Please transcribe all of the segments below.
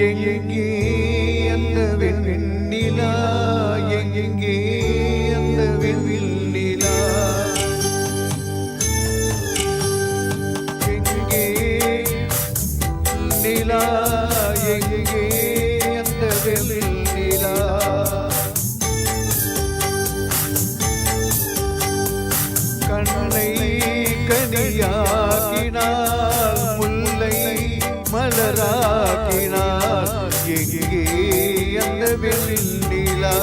எங்கே அந்த வெண்ணிலா, எங்கே அந்த வெண்ணிலா, எங்கே நிலா, எங்கே அந்த வெண்ணிலா, கண்ணை கனியாக்கினாள், முல்லை மலராக்கினாள், எங்கே அந்த வெண்ணிலா,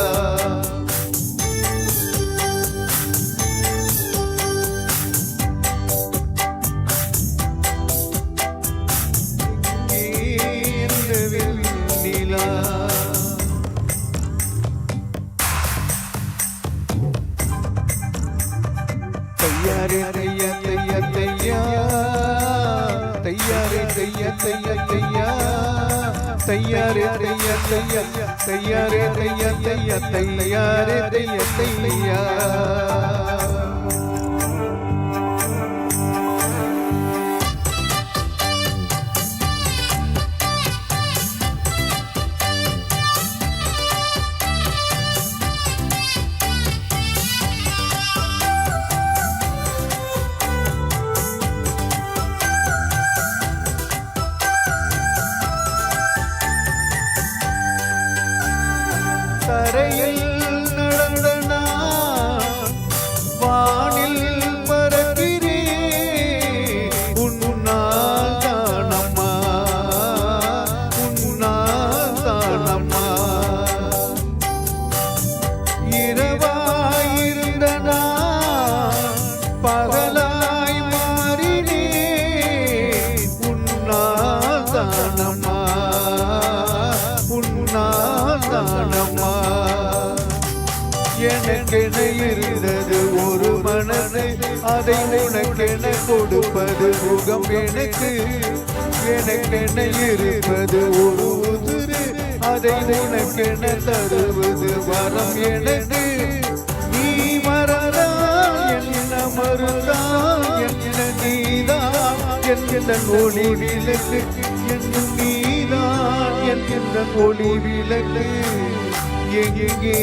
எங்கே அந்த வெண்ணிலா. தையாரே தையா தையா தையா, தையாரே தையா தையா தையா, தையாரே தையா தையா, தையாரே தையா தையா, தையாரே தையா தையா. தரையில் நடந்த நான் வானில் பறக்கிறேன், உன்னால் தானம்மா, உன்னால் தானம்மா. இரவாயிருந்த நான் பகலாய் மாறினேன், உன்னால் தானம்மா, உன்னால் தானம்மா. எனக்கென இருந்தது ஒரு மனது, அதை உனக்கென கொடுப்பது முகம் எனக்கு. எனக்கென இருப்பது ஒரு உதிரு, அதை உனக்கென தருவது வரம் எனக்கு. நீ மறந்தால் என்ன மறுத்தால் என்ன, நீதான் என்கின்ற ஒளி விளக்கு, என்னும் நீதான் என்கின்ற ஒளி விளக்கு. எங்கே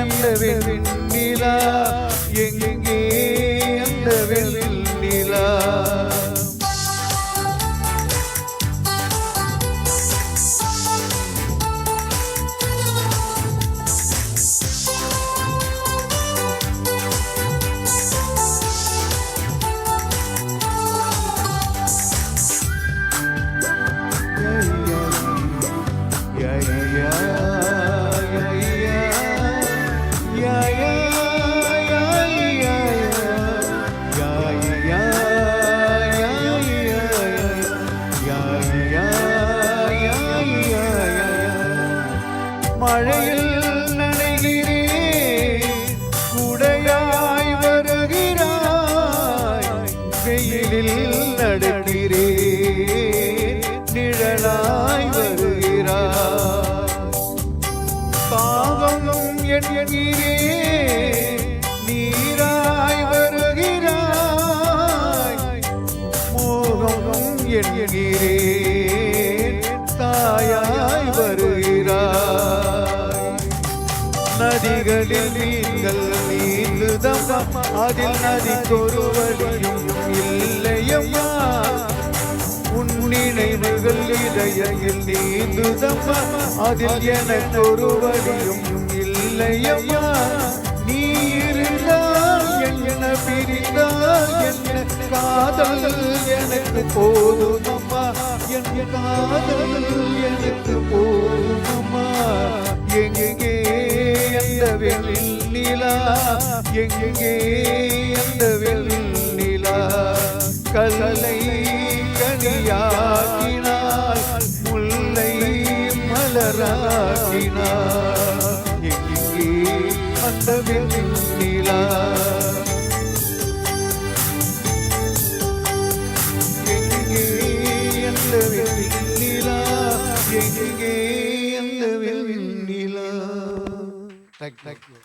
அந்த வெண்ணிலா, எங்கே அந்த வெண்ணிலா. மழையில் நனைகிறேன், குடையாய் வருகிறாய், வெயிலில் நடக்கிறேன், நிழலாய் வருகிறாய். தாகம் என்கிறேன், நீராய் வருகிறாய், மோகம் என்கிறேன், தாயாய் வருகிறாய். நதிகளில் நீங்கள் நீந்துதம்மா, அதில் நதிக்கொரு வழியும் இல்லையம்மா. உன் நினைவுகள் இதயத்தில் நீந்துதம்மா, அதில் எனக்கொரு வழியும் இல்லையம்மா. நீ இருந்தால் என்ன, பிரிந்தால் என்ன, காதல் எனக்கு போதுமம்மா, என் காதல் எனக்கு போதுமம்மா. எங்கே அந்த வெண்ணிலா, எங்கே அந்த வெண்ணிலா, கல்லை கனியாக்கினாள், முல்லை மலராக்கினாள், எங்கே அந்த வெண்ணிலா, எங்கே அந்த வெண்ணிலா, எங்கே அந்த வெண்ணிலா. தேங்க்யூ